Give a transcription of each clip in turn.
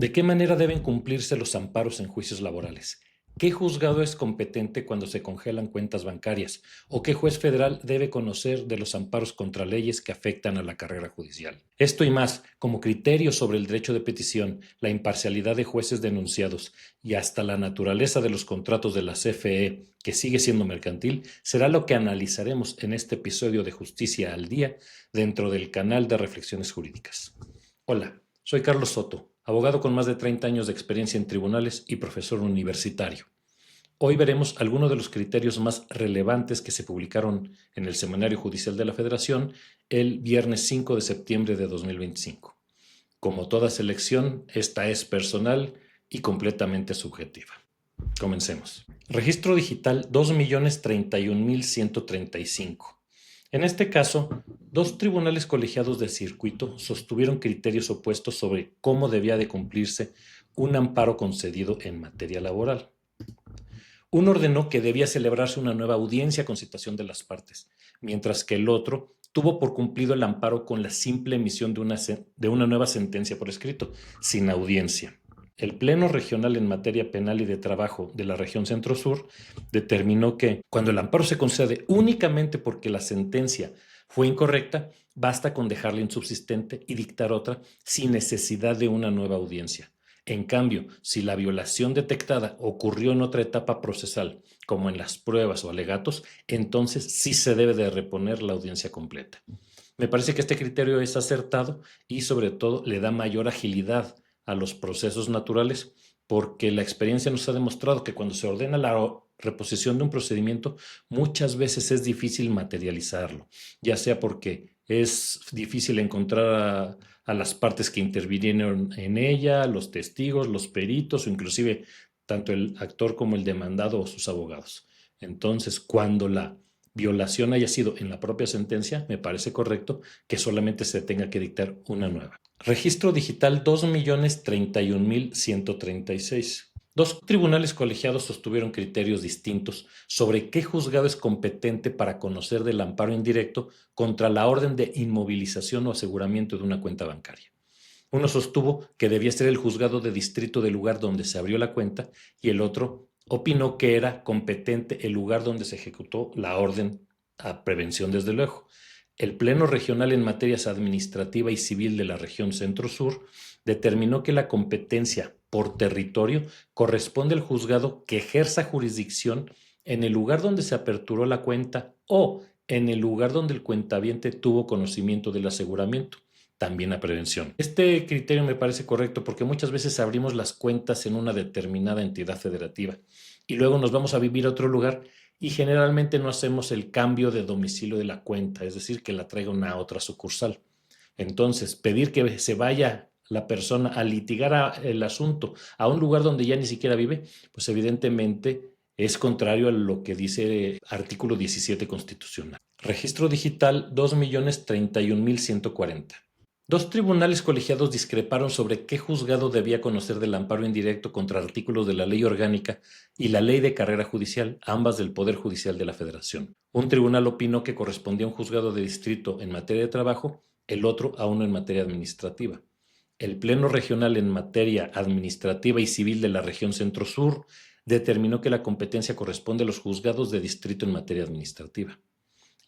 ¿De qué manera deben cumplirse los amparos en juicios laborales? ¿Qué juzgado es competente cuando se congelan cuentas bancarias? ¿O qué juez federal debe conocer de los amparos contra leyes que afectan a la carrera judicial? Esto y más, como criterios sobre el derecho de petición, la imparcialidad de jueces denunciados y hasta la naturaleza de los contratos de la CFE, que sigue siendo mercantil, será lo que analizaremos en este episodio de Justicia al Día dentro del canal de Reflexiones Jurídicas. Hola. Soy Carlos Soto, abogado con más de 30 años de experiencia en tribunales y profesor universitario. Hoy veremos algunos de los criterios más relevantes que se publicaron en el Semanario Judicial de la Federación el viernes 5 de septiembre de 2025. Como toda selección, esta es personal y completamente subjetiva. Comencemos. Registro digital 2.031.135. En este caso, dos tribunales colegiados de circuito sostuvieron criterios opuestos sobre cómo debía de cumplirse un amparo concedido en materia laboral. Uno ordenó que debía celebrarse una nueva audiencia con citación de las partes, mientras que el otro tuvo por cumplido el amparo con la simple emisión de una nueva sentencia por escrito, sin audiencia. El Pleno Regional en materia penal y de trabajo de la región Centro-Sur determinó que cuando el amparo se concede únicamente porque la sentencia fue incorrecta, basta con dejarla insubsistente y dictar otra sin necesidad de una nueva audiencia. En cambio, si la violación detectada ocurrió en otra etapa procesal, como en las pruebas o alegatos, entonces sí se debe de reponer la audiencia completa. Me parece que este criterio es acertado y sobre todo le da mayor agilidad a los procesos naturales porque la experiencia nos ha demostrado que cuando se ordena la reposición de un procedimiento, muchas veces es difícil materializarlo, ya sea porque es difícil encontrar a las partes que intervinieron en ella, los testigos, los peritos o inclusive tanto el actor como el demandado o sus abogados. Entonces, cuando la violación haya sido en la propia sentencia, me parece correcto que solamente se tenga que dictar una nueva. Registro digital 2.031.136. Dos tribunales colegiados sostuvieron criterios distintos sobre qué juzgado es competente para conocer del amparo indirecto contra la orden de inmovilización o aseguramiento de una cuenta bancaria. Uno sostuvo que debía ser el juzgado de distrito del lugar donde se abrió la cuenta y el otro opinó que era competente el lugar donde se ejecutó la orden a prevención, desde luego. El Pleno Regional en Materias Administrativa y Civil de la región Centro-Sur determinó que la competencia por territorio corresponde al juzgado que ejerza jurisdicción en el lugar donde se aperturó la cuenta o en el lugar donde el cuentaviente tuvo conocimiento del aseguramiento, también a prevención. Este criterio me parece correcto porque muchas veces abrimos las cuentas en una determinada entidad federativa y luego nos vamos a vivir a otro lugar y generalmente no hacemos el cambio de domicilio de la cuenta, es decir, que la traiga una otra sucursal. Entonces, pedir que se vaya la persona a litigar el asunto a un lugar donde ya ni siquiera vive, pues evidentemente es contrario a lo que dice el artículo 17 constitucional. Registro digital 2.031.140. Dos tribunales colegiados discreparon sobre qué juzgado debía conocer del amparo indirecto contra artículos de la Ley Orgánica y la Ley de Carrera Judicial, ambas del Poder Judicial de la Federación. Un tribunal opinó que correspondía a un juzgado de distrito en materia de trabajo, el otro a uno en materia administrativa. El Pleno Regional en materia administrativa y civil de la región Centro-Sur determinó que la competencia corresponde a los juzgados de distrito en materia administrativa.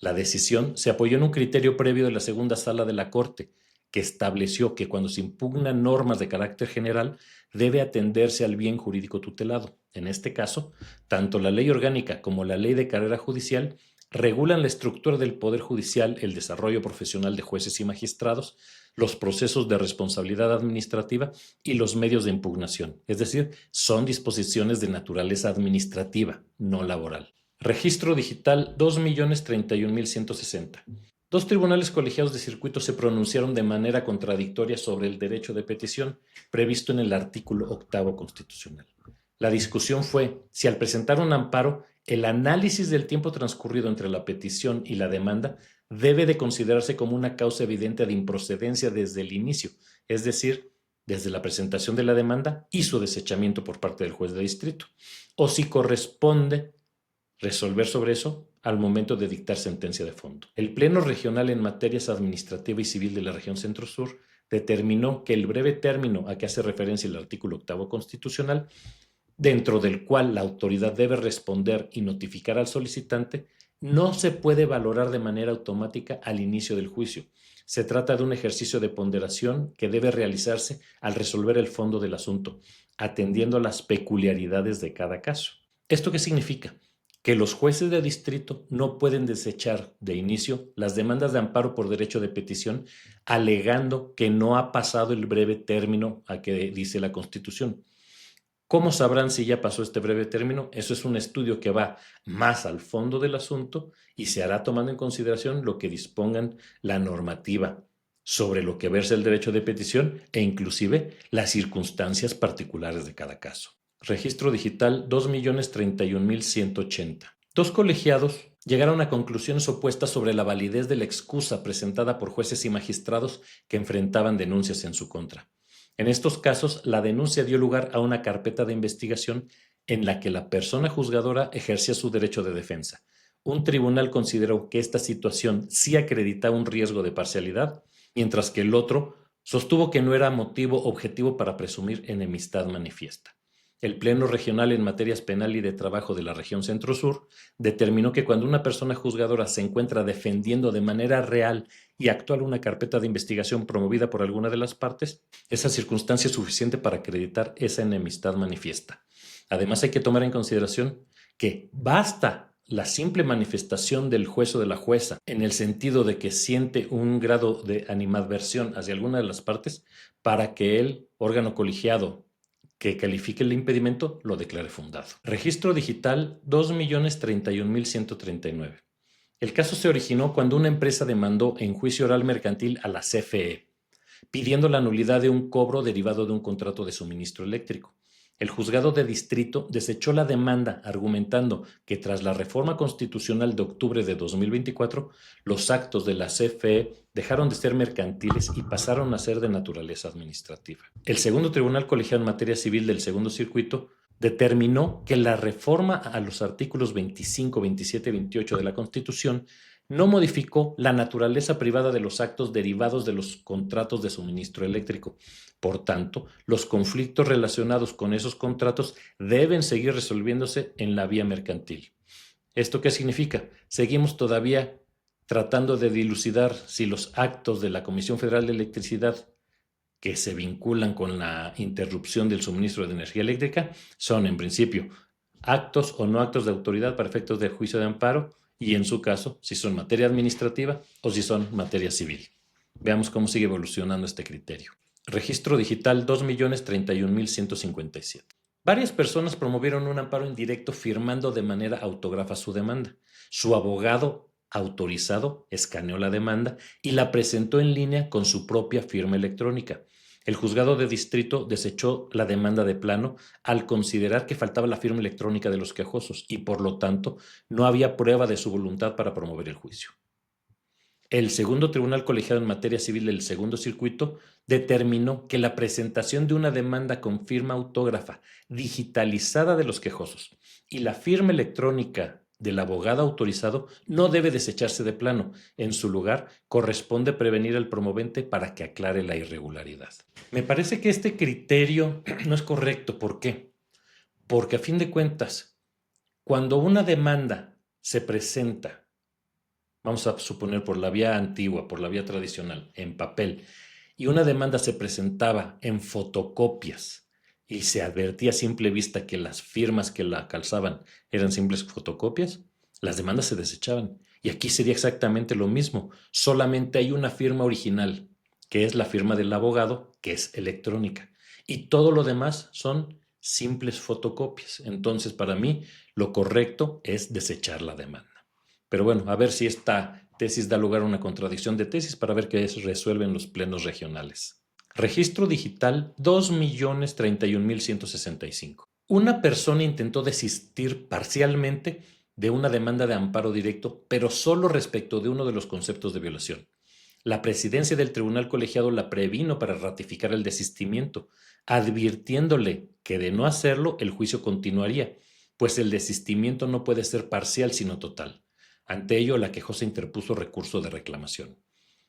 La decisión se apoyó en un criterio previo de la segunda sala de la Corte, que estableció que cuando se impugnan normas de carácter general, debe atenderse al bien jurídico tutelado. En este caso, tanto la ley orgánica como la ley de carrera judicial regulan la estructura del Poder Judicial, el desarrollo profesional de jueces y magistrados, los procesos de responsabilidad administrativa y los medios de impugnación. Es decir, son disposiciones de naturaleza administrativa, no laboral. Registro digital 2.031.160. Dos tribunales colegiados de circuito se pronunciaron de manera contradictoria sobre el derecho de petición previsto en el artículo 8 constitucional. La discusión fue si al presentar un amparo, el análisis del tiempo transcurrido entre la petición y la demanda debe de considerarse como una causa evidente de improcedencia desde el inicio, es decir, desde la presentación de la demanda y su desechamiento por parte del juez de distrito, o si corresponde resolver sobre eso al momento de dictar sentencia de fondo. El Pleno Regional en Materias Administrativa y Civil de la región Centro-Sur determinó que el breve término a que hace referencia el artículo 8º constitucional, dentro del cual la autoridad debe responder y notificar al solicitante, no se puede valorar de manera automática al inicio del juicio. Se trata de un ejercicio de ponderación que debe realizarse al resolver el fondo del asunto, atendiendo a las peculiaridades de cada caso. ¿Esto qué significa? Que los jueces de distrito no pueden desechar de inicio las demandas de amparo por derecho de petición, alegando que no ha pasado el breve término a que dice la Constitución. ¿Cómo sabrán si ya pasó este breve término? Eso es un estudio que va más al fondo del asunto y se hará tomando en consideración lo que dispongan la normativa sobre lo que versa el derecho de petición e inclusive las circunstancias particulares de cada caso. Registro digital 2.031.180. Dos colegiados llegaron a conclusiones opuestas sobre la validez de la excusa presentada por jueces y magistrados que enfrentaban denuncias en su contra. En estos casos, la denuncia dio lugar a una carpeta de investigación en la que la persona juzgadora ejercía su derecho de defensa. Un tribunal consideró que esta situación sí acreditaba un riesgo de parcialidad, mientras que el otro sostuvo que no era motivo objetivo para presumir enemistad manifiesta. El Pleno Regional en Materias Penal y de Trabajo de la Región Centro-Sur determinó que cuando una persona juzgadora se encuentra defendiendo de manera real y actual una carpeta de investigación promovida por alguna de las partes, esa circunstancia es suficiente para acreditar esa enemistad manifiesta. Además, hay que tomar en consideración que basta la simple manifestación del juez o de la jueza en el sentido de que siente un grado de animadversión hacia alguna de las partes para que el órgano colegiado que califique el impedimento lo declare fundado. Registro digital 2.031.139. El caso se originó cuando una empresa demandó en juicio oral mercantil a la CFE, pidiendo la nulidad de un cobro derivado de un contrato de suministro eléctrico. El juzgado de distrito desechó la demanda argumentando que tras la reforma constitucional de octubre de 2024, los actos de la CFE dejaron de ser mercantiles y pasaron a ser de naturaleza administrativa. El segundo tribunal colegiado en materia civil del segundo circuito determinó que la reforma a los artículos 25, 27 y 28 de la Constitución no modificó la naturaleza privada de los actos derivados de los contratos de suministro eléctrico. Por tanto, los conflictos relacionados con esos contratos deben seguir resolviéndose en la vía mercantil. ¿Esto qué significa? Seguimos todavía tratando de dilucidar si los actos de la Comisión Federal de Electricidad que se vinculan con la interrupción del suministro de energía eléctrica son, en principio, actos o no actos de autoridad para efectos del juicio de amparo y, en su caso, si son materia administrativa o si son materia civil. Veamos cómo sigue evolucionando este criterio. Registro digital 2.031.157. Varias personas promovieron un amparo indirecto firmando de manera autógrafa su demanda. Su abogado autorizado escaneó la demanda y la presentó en línea con su propia firma electrónica. El juzgado de distrito desechó la demanda de plano al considerar que faltaba la firma electrónica de los quejosos y, por lo tanto, no había prueba de su voluntad para promover el juicio. El segundo tribunal colegiado en materia civil del segundo circuito determinó que la presentación de una demanda con firma autógrafa digitalizada de los quejosos y la firma electrónica del abogado autorizado no debe desecharse de plano. En su lugar, corresponde prevenir al promovente para que aclare la irregularidad. Me parece que este criterio no es correcto. ¿Por qué? Porque a fin de cuentas, cuando una demanda se presenta, vamos a suponer por la vía antigua, por la vía tradicional, en papel, y una demanda se presentaba en fotocopias y se advertía a simple vista que las firmas que la calzaban eran simples fotocopias, las demandas se desechaban. Y aquí sería exactamente lo mismo, solamente hay una firma original, que es la firma del abogado, que es electrónica, y todo lo demás son simples fotocopias. Entonces, para mí, lo correcto es desechar la demanda. Pero bueno, a ver si esta tesis da lugar a una contradicción de tesis para ver qué resuelven los plenos regionales. Registro digital 2.031.165. Una persona intentó desistir parcialmente de una demanda de amparo directo, pero solo respecto de uno de los conceptos de violación. La presidencia del tribunal colegiado la previno para ratificar el desistimiento, advirtiéndole que de no hacerlo el juicio continuaría, pues el desistimiento no puede ser parcial sino total. Ante ello, la quejosa interpuso recurso de reclamación.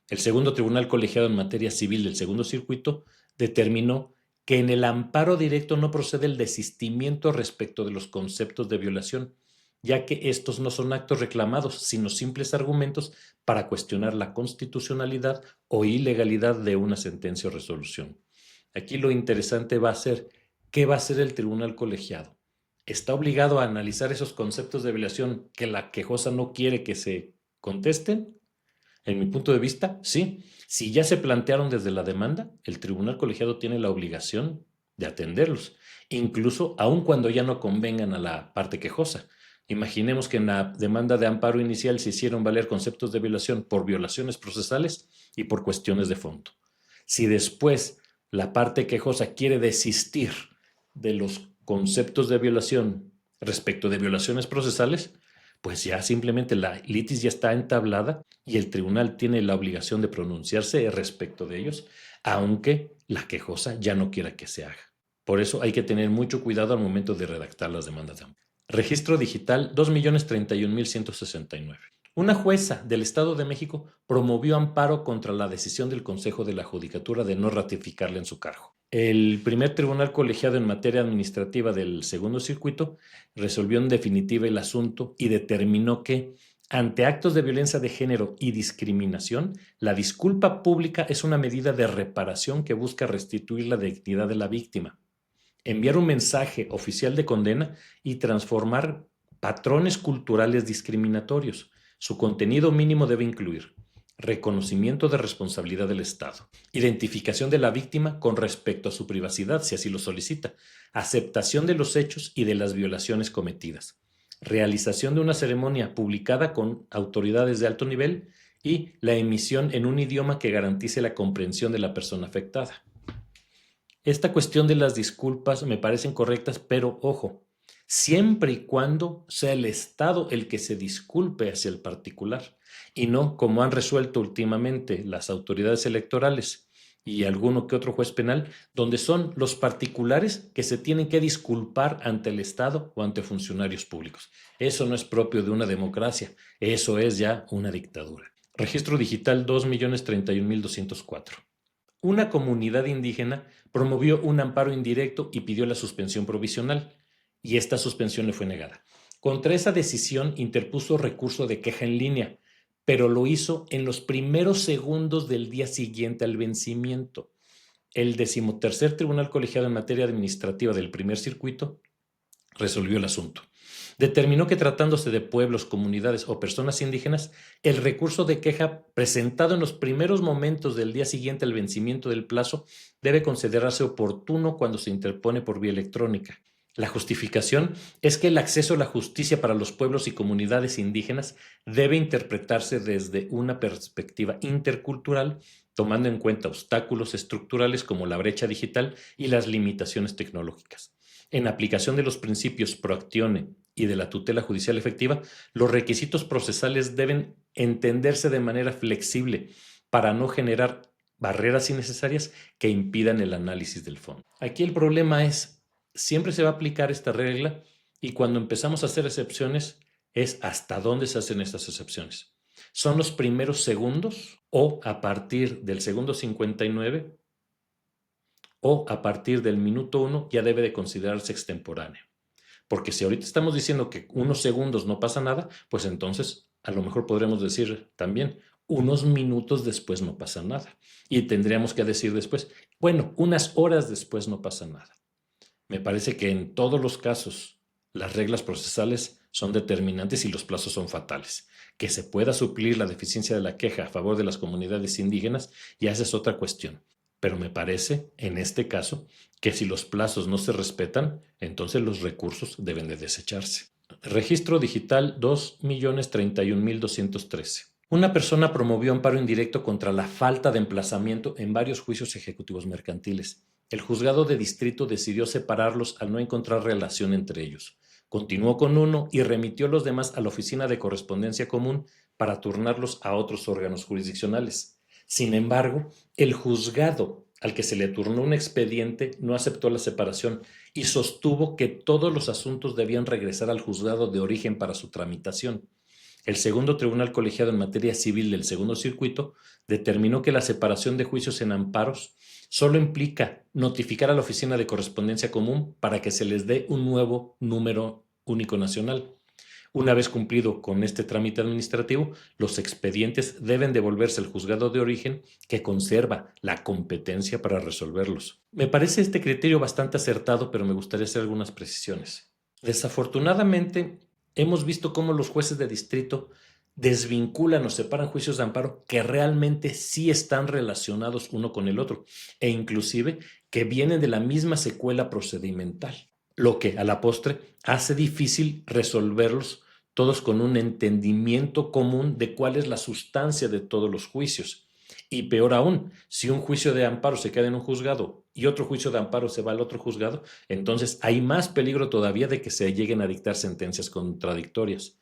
El segundo tribunal colegiado en materia civil del segundo circuito determinó que en el amparo directo no procede el desistimiento respecto de los conceptos de violación, ya que estos no son actos reclamados, sino simples argumentos para cuestionar la constitucionalidad o ilegalidad de una sentencia o resolución. Aquí lo interesante va a ser, ¿qué va a hacer el tribunal colegiado? ¿Está obligado a analizar esos conceptos de violación que la quejosa no quiere que se contesten? En mi punto de vista, sí. Si ya se plantearon desde la demanda, el tribunal colegiado tiene la obligación de atenderlos, incluso aun cuando ya no convengan a la parte quejosa. Imaginemos que en la demanda de amparo inicial se hicieron valer conceptos de violación por violaciones procesales y por cuestiones de fondo. Si después la parte quejosa quiere desistir de los conceptos de violación respecto de violaciones procesales, pues ya simplemente la litis ya está entablada y el tribunal tiene la obligación de pronunciarse respecto de ellos, aunque la quejosa ya no quiera que se haga. Por eso hay que tener mucho cuidado al momento de redactar las demandas de amparo. Registro digital 2.031.169. Una jueza del Estado de México promovió amparo contra la decisión del Consejo de la Judicatura de no ratificarle en su cargo. El primer tribunal colegiado en materia administrativa del segundo circuito resolvió en definitiva el asunto y determinó que, ante actos de violencia de género y discriminación, la disculpa pública es una medida de reparación que busca restituir la dignidad de la víctima, enviar un mensaje oficial de condena y transformar patrones culturales discriminatorios. Su contenido mínimo debe incluir reconocimiento de responsabilidad del Estado, identificación de la víctima con respecto a su privacidad, si así lo solicita, aceptación de los hechos y de las violaciones cometidas, realización de una ceremonia publicada con autoridades de alto nivel y la emisión en un idioma que garantice la comprensión de la persona afectada. Esta cuestión de las disculpas me parecen correctas, pero ojo, siempre y cuando sea el Estado el que se disculpe hacia el particular y no como han resuelto últimamente las autoridades electorales y alguno que otro juez penal, donde son los particulares que se tienen que disculpar ante el Estado o ante funcionarios públicos. Eso no es propio de una democracia, eso es ya una dictadura. Registro digital 2.031.204. Una comunidad indígena promovió un amparo indirecto y pidió la suspensión provisional, y esta suspensión le fue negada. Contra esa decisión interpuso recurso de queja en línea, pero lo hizo en los primeros segundos del día siguiente al vencimiento. El 13º Tribunal Colegiado en Materia Administrativa del Primer Circuito resolvió el asunto. Determinó que tratándose de pueblos, comunidades o personas indígenas, el recurso de queja presentado en los primeros momentos del día siguiente al vencimiento del plazo debe considerarse oportuno cuando se interpone por vía electrónica. La justificación es que el acceso a la justicia para los pueblos y comunidades indígenas debe interpretarse desde una perspectiva intercultural, tomando en cuenta obstáculos estructurales como la brecha digital y las limitaciones tecnológicas. En aplicación de los principios pro actione y de la tutela judicial efectiva, los requisitos procesales deben entenderse de manera flexible para no generar barreras innecesarias que impidan el análisis del fondo. Aquí el problema es, siempre se va a aplicar esta regla y cuando empezamos a hacer excepciones es hasta dónde se hacen estas excepciones. ¿Son los primeros segundos o a partir del segundo 59 o a partir del minuto 1 ya debe de considerarse extemporáneo? Porque si ahorita estamos diciendo que unos segundos no pasa nada, pues entonces a lo mejor podremos decir también unos minutos después no pasa nada. Y tendríamos que decir después, bueno, unas horas después no pasa nada. Me parece que en todos los casos las reglas procesales son determinantes y los plazos son fatales. Que se pueda suplir la deficiencia de la queja a favor de las comunidades indígenas, ya esa es otra cuestión. Pero me parece, en este caso, que si los plazos no se respetan, entonces los recursos deben de desecharse. Registro digital 2.031.213. Una persona promovió amparo indirecto contra la falta de emplazamiento en varios juicios ejecutivos mercantiles. El juzgado de distrito decidió separarlos al no encontrar relación entre ellos. Continuó con uno y remitió los demás a la Oficina de Correspondencia Común para turnarlos a otros órganos jurisdiccionales. Sin embargo, el juzgado al que se le turnó un expediente no aceptó la separación y sostuvo que todos los asuntos debían regresar al juzgado de origen para su tramitación. El segundo tribunal colegiado en materia civil del segundo circuito determinó que la separación de juicios en amparos solo implica notificar a la Oficina de Correspondencia Común para que se les dé un nuevo número único nacional. Una vez cumplido con este trámite administrativo, los expedientes deben devolverse al juzgado de origen, que conserva la competencia para resolverlos. Me parece este criterio bastante acertado, pero me gustaría hacer algunas precisiones. Desafortunadamente, hemos visto cómo los jueces de distrito desvinculan o separan juicios de amparo que realmente sí están relacionados uno con el otro, e inclusive que vienen de la misma secuela procedimental, lo que a la postre hace difícil resolverlos todos con un entendimiento común de cuál es la sustancia de todos los juicios. Y peor aún, si un juicio de amparo se queda en un juzgado y otro juicio de amparo se va al otro juzgado, entonces hay más peligro todavía de que se lleguen a dictar sentencias contradictorias.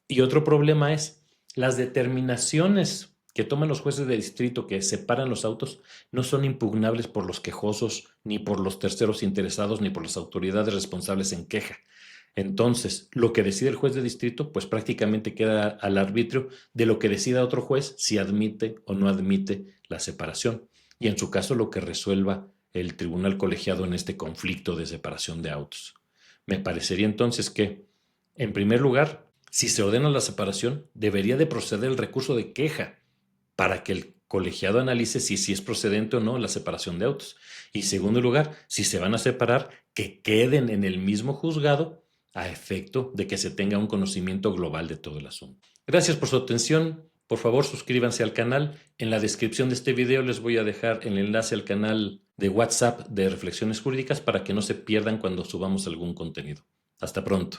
Y otro problema es las determinaciones que toman los jueces de distrito que separan los autos no son impugnables por los quejosos, ni por los terceros interesados, ni por las autoridades responsables en queja. Entonces, lo que decide el juez de distrito, pues prácticamente queda al arbitrio de lo que decida otro juez si admite o no admite la separación. Y en su caso, lo que resuelva el tribunal colegiado en este conflicto de separación de autos. Me parecería entonces que, en primer lugar, si se ordena la separación, debería de proceder el recurso de queja para que el colegiado analice si es procedente o no la separación de autos. Y en segundo lugar, si se van a separar, que queden en el mismo juzgado a efecto de que se tenga un conocimiento global de todo el asunto. Gracias por su atención. Por favor, suscríbanse al canal. En la descripción de este video les voy a dejar el enlace al canal de WhatsApp de Reflexiones Jurídicas para que no se pierdan cuando subamos algún contenido. Hasta pronto.